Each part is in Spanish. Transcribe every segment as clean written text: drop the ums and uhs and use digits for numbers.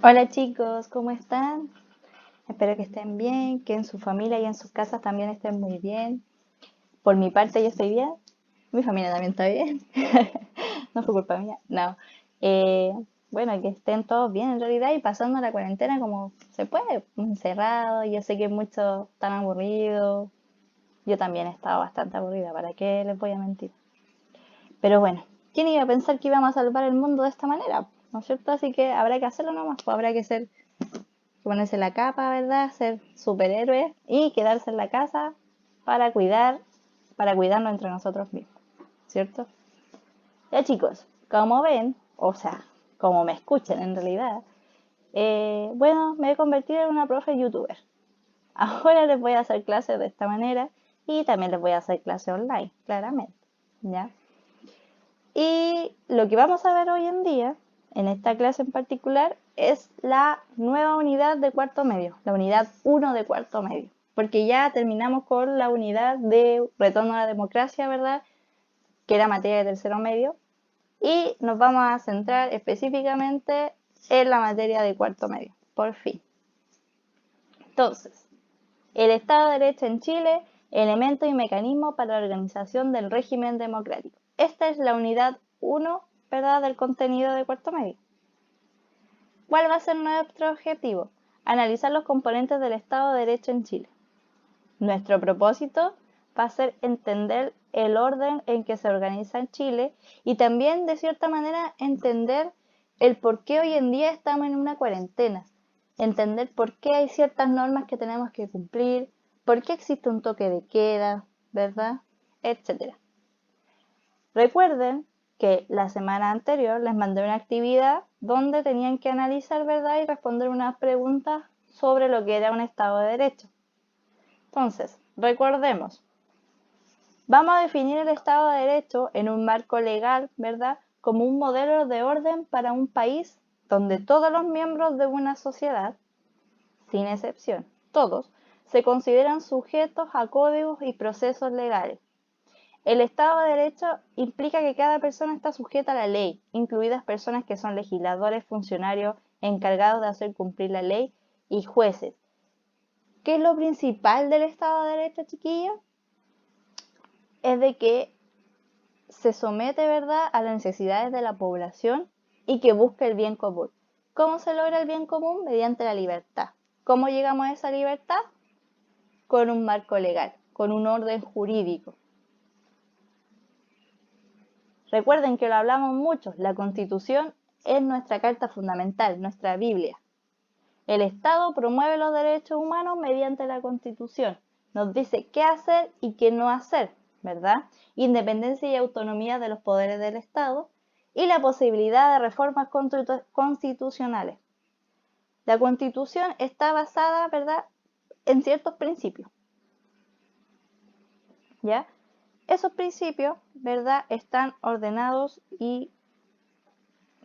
Hola chicos, ¿cómo están? Espero que estén bien, que en su familia y en sus casas también estén muy bien. Por mi parte yo estoy bien, mi familia también está bien. No fue culpa mía, no. Eh, bueno, que estén todos bien en realidad y pasando la cuarentena como se puede, encerrado. Yo sé que muchos están aburridos. Yo también he estado bastante aburrida, ¿para qué les voy a mentir? Pero bueno, ¿quién iba a pensar que íbamos a salvar el mundo de esta manera? ¿No es cierto? Así que habrá que hacerlo nomás, pues habrá que ser ponerse la capa, ¿verdad? Ser superhéroe y quedarse en la casa para cuidar, para cuidarnos entre nosotros mismos, ¿cierto? Ya chicos, como ven, o sea, como me escuchan en realidad, bueno, me he convertido en una profe youtuber. Ahora les voy a hacer clases de esta manera y también les voy a hacer clases online, claramente, ¿ya? Y lo que vamos a ver hoy en día, en esta clase en particular, es la nueva unidad de cuarto medio, la unidad 1 de cuarto medio, porque ya terminamos con la unidad de retorno a la democracia, ¿verdad? Que era materia de tercero medio, y nos vamos a centrar específicamente en la materia de cuarto medio, por fin. Entonces, el Estado de Derecho en Chile, elemento y mecanismo para la organización del régimen democrático. Esta es la unidad 1, ¿verdad?, del contenido de cuarto medio. ¿Cuál va a ser nuestro objetivo? Analizar los componentes del Estado de Derecho en Chile. Nuestro propósito va a ser entender el orden en que se organiza en Chile y también, de cierta manera, entender el por qué hoy en día estamos en una cuarentena. Entender por qué hay ciertas normas que tenemos que cumplir, por qué existe un toque de queda, ¿verdad? Etcétera. Recuerden que la semana anterior les mandé una actividad donde tenían que analizar, ¿verdad?, y responder unas preguntas sobre lo que era un Estado de Derecho. Entonces, recordemos, vamos a definir el Estado de Derecho en un marco legal, ¿verdad?, como un modelo de orden para un país donde todos los miembros de una sociedad, sin excepción, todos, se consideran sujetos a códigos y procesos legales. El Estado de Derecho implica que cada persona está sujeta a la ley, incluidas personas que son legisladores, funcionarios encargados de hacer cumplir la ley y jueces. ¿Qué es lo principal del Estado de Derecho, chiquillos? Es de que se somete, ¿verdad?, a las necesidades de la población y que busca el bien común. ¿Cómo se logra el bien común? Mediante la libertad. ¿Cómo llegamos a esa libertad? Con un marco legal, con un orden jurídico. Recuerden que lo hablamos mucho, la Constitución es nuestra carta fundamental, nuestra Biblia. El Estado promueve los derechos humanos mediante la Constitución. Nos dice qué hacer y qué no hacer, ¿verdad? Independencia y autonomía de los poderes del Estado y la posibilidad de reformas constitucionales. La Constitución está basada, ¿verdad?, en ciertos principios, ¿ya? Esos principios, ¿verdad?, están ordenados y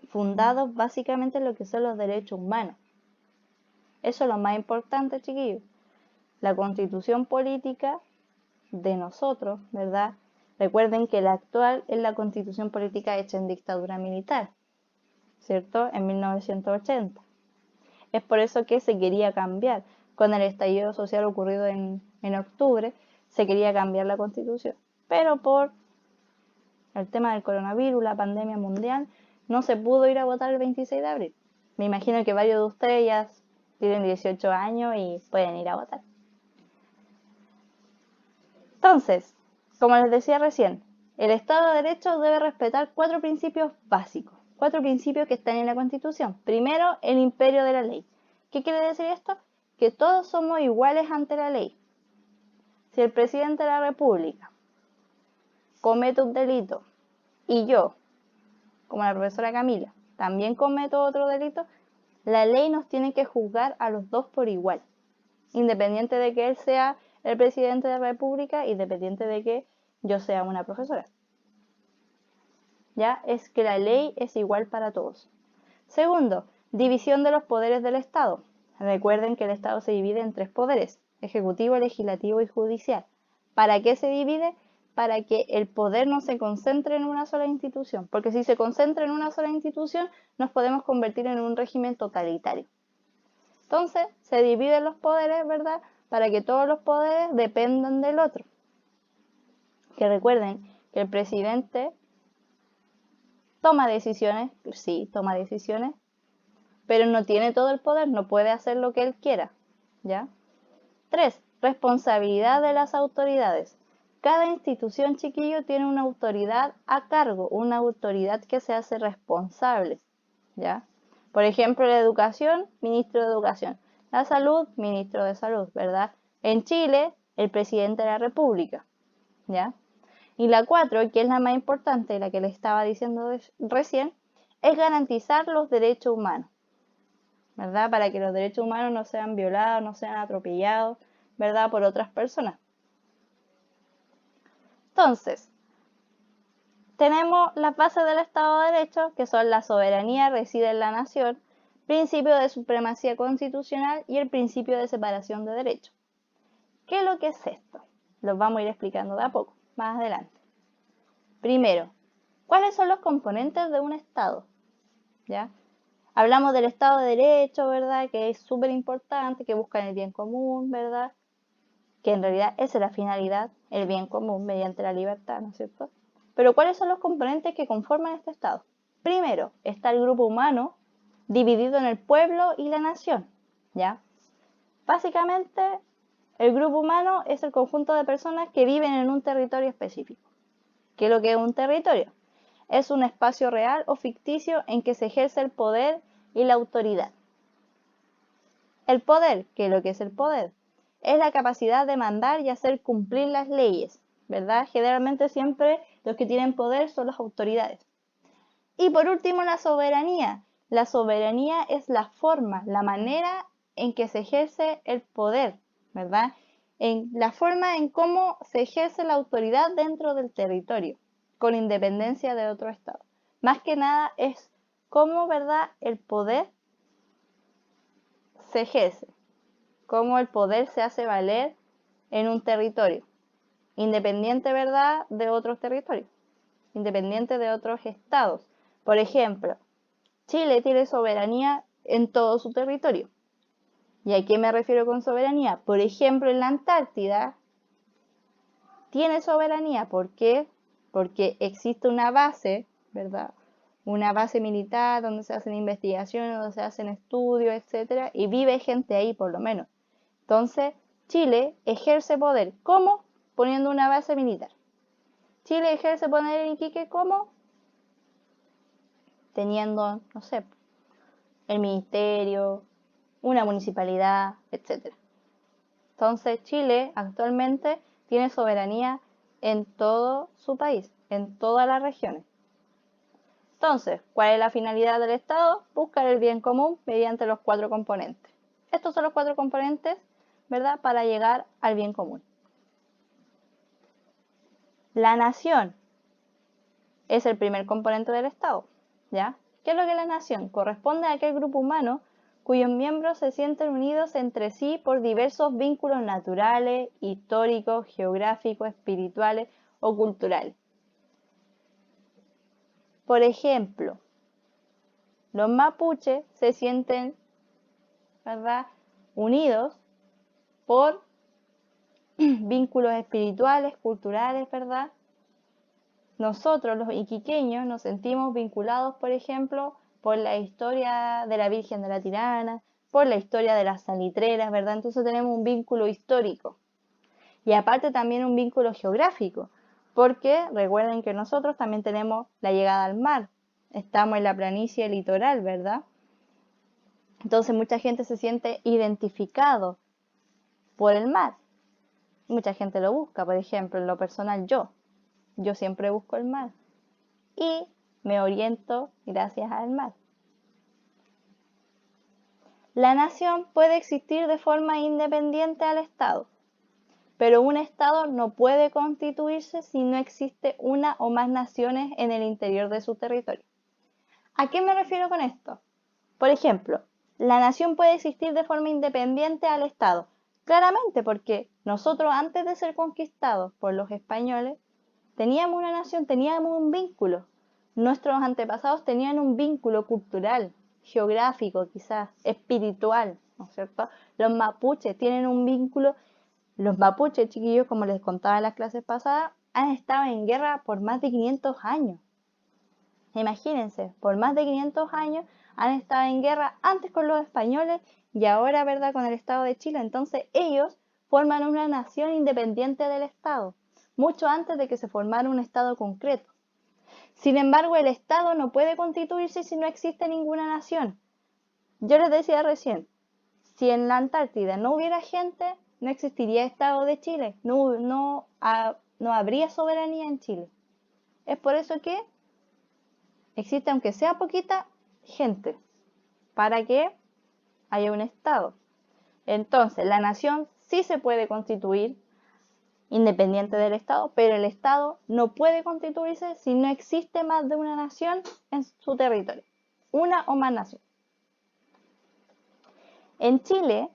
fundados básicamente en lo que son los derechos humanos. Eso es lo más importante, chiquillos. La constitución política de nosotros, ¿verdad? Recuerden que la actual es la constitución política hecha en dictadura militar, ¿cierto? En 1980. Es por eso que se quería cambiar. Con el estallido social ocurrido en octubre, se quería cambiar la constitución. Pero por el tema del coronavirus, la pandemia mundial, no se pudo ir a votar el 26 de abril. Me imagino que varios de ustedes ya tienen 18 años y pueden ir a votar. Entonces, como les decía recién, el Estado de Derecho debe respetar 4 principios básicos, 4 principios que están en la Constitución. Primero, el imperio de la ley. ¿Qué quiere decir esto? Que todos somos iguales ante la ley. Si el presidente de la República comete un delito y yo, como la profesora Camila, también cometo otro delito, la ley nos tiene que juzgar a los dos por igual, independiente de que él sea el presidente de la República, independiente de que yo sea una profesora. ¿Ya? Es que la ley es igual para todos. Segundo, división de los poderes del Estado. Recuerden que el Estado se divide en 3 poderes: ejecutivo, legislativo y judicial. ¿Para qué se divide? para que el poder no se concentre en una sola institución, porque si se concentra en una sola institución nos podemos convertir en un régimen totalitario. Entonces se dividen los poderes, ¿verdad? Para que todos los poderes dependan del otro. Que recuerden que el presidente toma decisiones, sí, toma decisiones, pero no tiene todo el poder, no puede hacer lo que él quiera, ¿ya? 3. Responsabilidad de las autoridades. Cada institución, chiquillo, tiene una autoridad a cargo, una autoridad que se hace responsable, ¿ya? Por ejemplo, la educación, ministro de Educación. La salud, ministro de Salud, ¿verdad? En Chile, el presidente de la República, ¿ya? Y la 4, que es la más importante, la que les estaba diciendo recién, es garantizar los derechos humanos, ¿verdad? Para que los derechos humanos no sean violados, no sean atropellados, ¿verdad? Por otras personas. Entonces, tenemos las bases del Estado de Derecho, que son la soberanía reside en la nación, principio de supremacía constitucional y el principio de separación de derechos. ¿Qué es lo que es esto? Los vamos a ir explicando de a poco, más adelante. Primero, ¿cuáles son los componentes de un Estado? ¿Ya? Hablamos del Estado de Derecho, ¿verdad? Que es súper importante, que busca el bien común, ¿verdad? Que en realidad esa es la finalidad, el bien común mediante la libertad, ¿no es cierto? Pero ¿cuáles son los componentes que conforman este Estado? Primero, está el grupo humano dividido en el pueblo y la nación, ¿ya? Básicamente, el grupo humano es el conjunto de personas que viven en un territorio específico. ¿Qué es lo que es un territorio? Es un espacio real o ficticio en que se ejerce el poder y la autoridad. El poder, ¿qué es lo que es el poder? Es la capacidad de mandar y hacer cumplir las leyes, ¿verdad? Generalmente siempre los que tienen poder son las autoridades. Y por último, la soberanía. La soberanía es la forma, la manera en que se ejerce el poder, ¿verdad? En la forma en cómo se ejerce la autoridad dentro del territorio, con independencia de otro Estado. Más que nada es cómo, ¿verdad?, el poder se ejerce, cómo el poder se hace valer en un territorio, independiente, ¿verdad?, de otros territorios, independiente de otros estados. Por ejemplo, Chile tiene soberanía en todo su territorio. ¿Y a qué me refiero con soberanía? Por ejemplo, en la Antártida tiene soberanía. ¿Por qué? Porque existe una base, ¿verdad? Una base militar donde se hacen investigaciones, donde se hacen estudios, etc. Y vive gente ahí, por lo menos. Entonces, Chile ejerce poder. ¿Cómo? Poniendo una base militar. Chile ejerce poder en Iquique, ¿cómo? Teniendo, no sé, el ministerio, una municipalidad, etc. Entonces, Chile actualmente tiene soberanía en todo su país, en todas las regiones. Entonces, ¿cuál es la finalidad del Estado? Buscar el bien común mediante los 4 componentes. Estos son los 4 componentes, ¿verdad?, para llegar al bien común. La nación es el primer componente del Estado, ¿ya? ¿Qué es lo que es la nación? Corresponde a aquel grupo humano cuyos miembros se sienten unidos entre sí por diversos vínculos naturales, históricos, geográficos, espirituales o culturales. Por ejemplo, los mapuches se sienten, ¿verdad?, unidos por vínculos espirituales, culturales, ¿verdad? Nosotros, los iquiqueños, nos sentimos vinculados, por ejemplo, por la historia de la Virgen de la Tirana, por la historia de las salitreras, ¿verdad? Entonces tenemos un vínculo histórico. Y aparte también un vínculo geográfico, porque recuerden que nosotros también tenemos la llegada al mar. Estamos en la planicie litoral, ¿verdad? Entonces mucha gente se siente identificado por el mar. Mucha gente lo busca, por ejemplo, en lo personal yo siempre busco el mar y me oriento gracias al mar. La nación puede existir de forma independiente al Estado, pero un Estado no puede constituirse si no existe una o más naciones en el interior de su territorio. ¿A qué me refiero con esto? Por ejemplo, la nación puede existir de forma independiente al Estado, claramente porque nosotros antes de ser conquistados por los españoles, Teníamos una nación, teníamos un vínculo. Nuestros antepasados tenían un vínculo cultural, geográfico, quizás, espiritual, ¿no es cierto? Los mapuches tienen un vínculo. Los mapuches, chiquillos, como les contaba en las clases pasadas, han estado en guerra por más de 500 años. Imagínense, por más de 500 años han estado en guerra antes con los españoles y ahora, ¿verdad?, con el Estado de Chile. Entonces ellos forman una nación independiente del Estado, mucho antes de que se formara un Estado concreto. Sin embargo, el Estado no puede constituirse si no existe ninguna nación. Yo les decía recién, si en la Antártida no hubiera gente, no existiría Estado de Chile, no habría soberanía en Chile. Es por eso que existe, aunque sea poquita, gente, para que haya un Estado. Entonces, la nación sí se puede constituir independiente del Estado, pero el Estado no puede constituirse si no existe más de una nación en su territorio, una o más naciones. En Chile,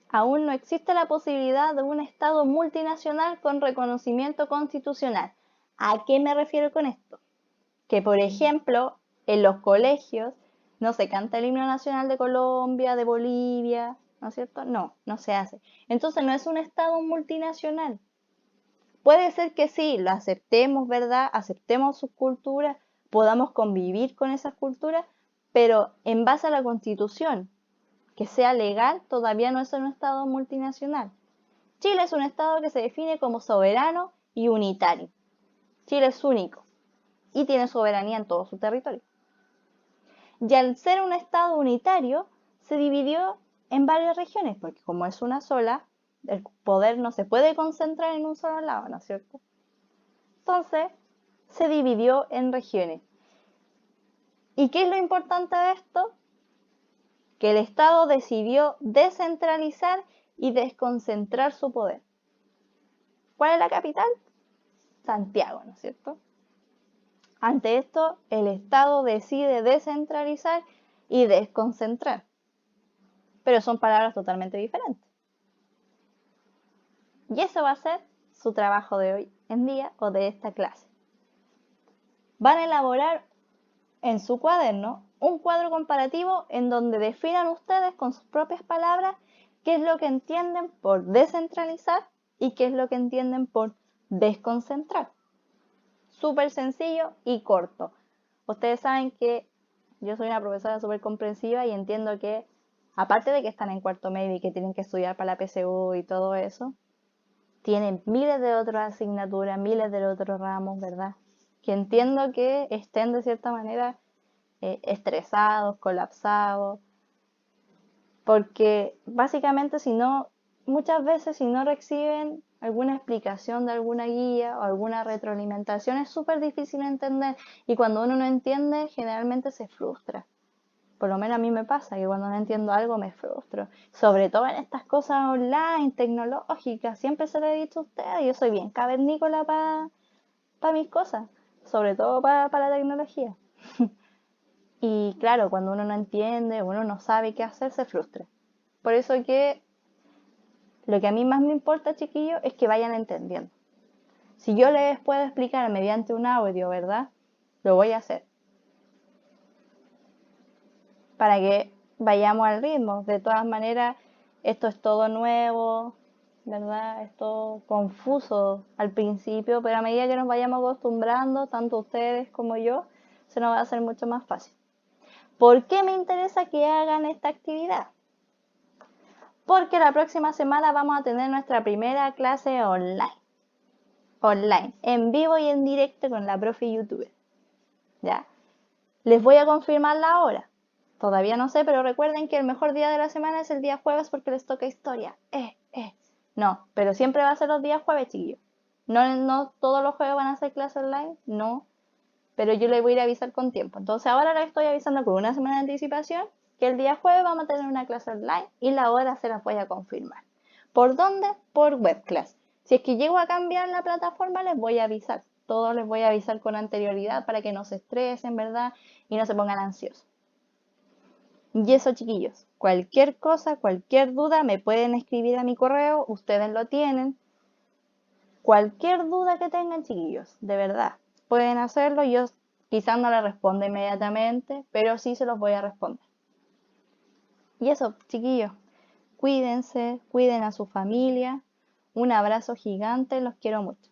aún no existe la posibilidad de un Estado multinacional con reconocimiento constitucional. ¿A qué me refiero con esto? Que, por ejemplo, en los colegios no se canta el himno nacional de Colombia, de Bolivia, ¿no es cierto? No, no se hace. Entonces no es un Estado multinacional. Puede ser que sí, lo aceptemos, ¿verdad? Aceptemos sus culturas, podamos convivir con esas culturas, pero en base a la Constitución, que sea legal, todavía no es un Estado multinacional. Chile es un Estado que se define como soberano y unitario. Chile es único y tiene soberanía en todo su territorio. Y al ser un Estado unitario, se dividió en varias regiones, porque como es una sola, el poder no se puede concentrar en un solo lado, ¿no es cierto? Entonces, se dividió en regiones. ¿Y qué es lo importante de esto? Que el Estado decidió descentralizar y desconcentrar su poder. ¿Cuál es la capital? Santiago, ¿no es cierto? Ante esto, el Estado decide descentralizar y desconcentrar. Pero son palabras totalmente diferentes. Y eso va a ser su trabajo de hoy en día o de esta clase. Van a elaborar en su cuaderno un cuadro comparativo en donde definan ustedes con sus propias palabras qué es lo que entienden por descentralizar y qué es lo que entienden por desconcentrar. Súper sencillo y corto. Ustedes saben que yo soy una profesora súper comprensiva y entiendo que, aparte de que están en cuarto medio y que tienen que estudiar para la PSU y todo eso, tienen miles de otras asignaturas, miles de otros ramos, ¿verdad? Que entiendo que estén de cierta manera estresados, colapsados, porque básicamente muchas veces si no reciben alguna explicación de alguna guía o alguna retroalimentación es súper difícil entender y cuando uno no entiende generalmente se frustra. Por lo menos a mí me pasa que cuando no entiendo algo me frustro, sobre todo en estas cosas online, tecnológicas, siempre se lo he dicho a ustedes, yo soy bien cavernícola para mis cosas, sobre todo para la tecnología. Y claro, cuando uno no entiende, uno no sabe qué hacer, se frustra. Por eso que lo que a mí más me importa, chiquillos, es que vayan entendiendo. Si yo les puedo explicar mediante un audio, ¿verdad? Lo voy a hacer. Para que vayamos al ritmo. De todas maneras, esto es todo nuevo, ¿verdad? Es todo confuso al principio, pero a medida que nos vayamos acostumbrando, tanto ustedes como yo, se nos va a hacer mucho más fácil. ¿Por qué me interesa que hagan esta actividad? Porque la próxima semana vamos a tener nuestra primera clase online. Online, en vivo y en directo con la profe youtuber. ¿Ya? Les voy a confirmar la hora. Todavía no sé, pero recuerden que el mejor día de la semana es el día jueves porque les toca historia. No, pero siempre va a ser los días jueves, chiquillos. No todos los jueves van a ser clases online, no. Pero yo les voy a ir a avisar con tiempo. Entonces ahora les estoy avisando con una semana de anticipación que el día jueves vamos a tener una clase online y la hora se las voy a confirmar. ¿Por dónde? Por webclass. Si es que llego a cambiar la plataforma, les voy a avisar. Todos les voy a avisar con anterioridad para que no se estresen, ¿verdad? Y no se pongan ansiosos. Y eso, chiquillos, cualquier cosa, cualquier duda, me pueden escribir a mi correo, ustedes lo tienen. Cualquier duda que tengan, chiquillos, de verdad, pueden hacerlo. Yo quizás no les responda inmediatamente, pero sí se los voy a responder. Y eso, chiquillos, cuídense, cuiden a su familia. Un abrazo gigante, los quiero mucho.